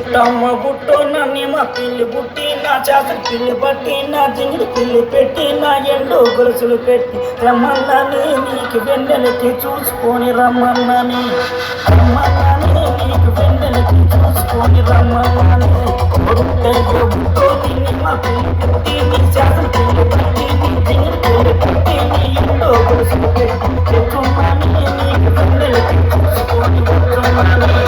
పుట్టమ్మ పుట్టు నిమ్మ పిల్లి పుట్టి నా చేత పిల్లి పట్టి నా జింగిడి పిల్లి పెట్టి నా ఎండు గొలుసులు పెట్టి రమ్మన్నని నీకు వెన్నెలకి చూసుకొని రమ్మన్నని నీకు వెన్నెలకి చూసుకొని రమ్మన్నని నిమ్మ పిల్లి పుట్టి నీ చేత పిల్లి పట్టి నీ జింగిడి పిల్లి పెట్టి నీ ఎండు గొలుసులు పెట్టి నీకు వెన్నెలకి చూసుకొని రమ్మన్నని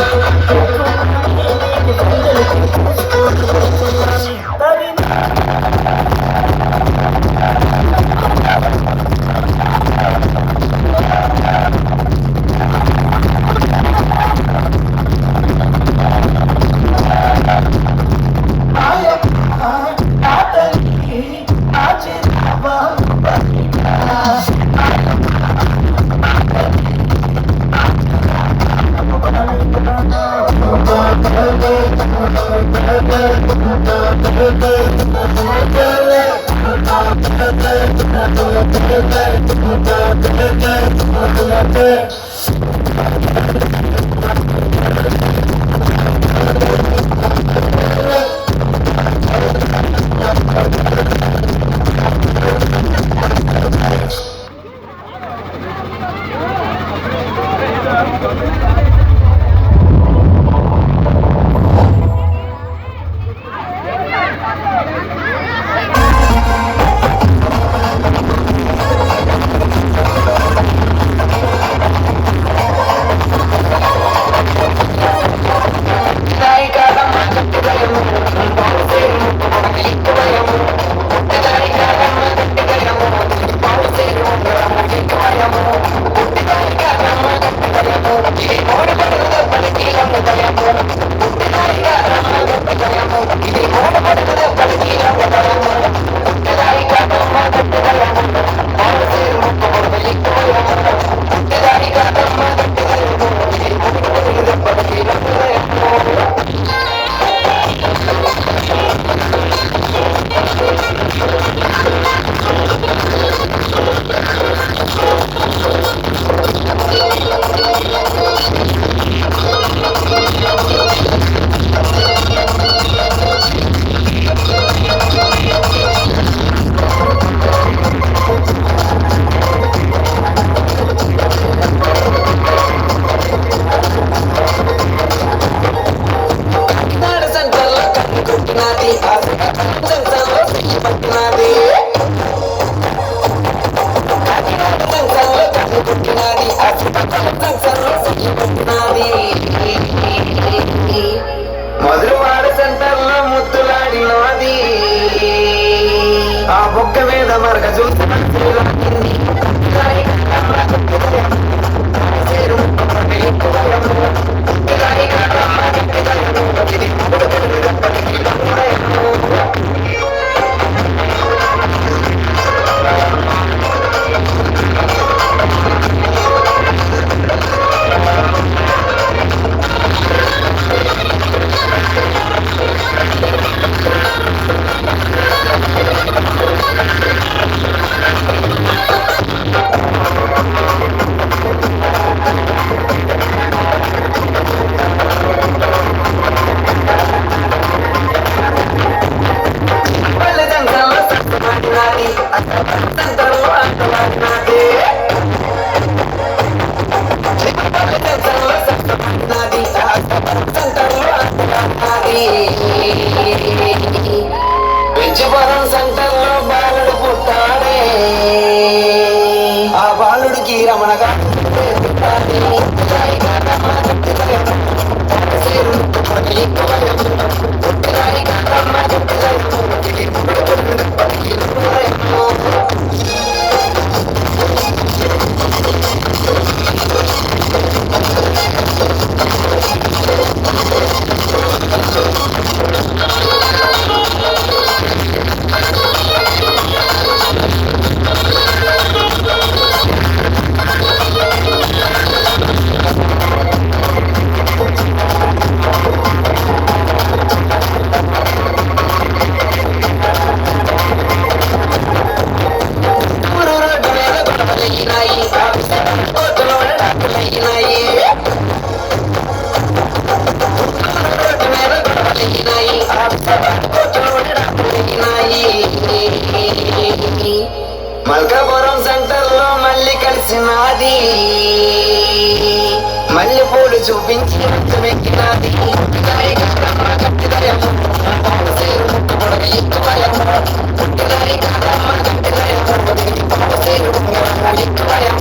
మధురవాడ సెంటర్లో ముద్దులాడినది ఆ బొక్క మీద మరక చూసి విజయపురం సెంటర్లో బాలుడు పుట్టాడే ఆ బాలుడికి రమణగా పేరు చూపించి వెక్కినాది పుట్టిదాయి కాదమ్మ గట్టిదయము పావుసేరు ముట్టు పొడగ ఎక్కువయము పుట్టిదాయి కాదమ్మ గట్టిదయము పావుసేరు ఉంగరము ఎక్కువయము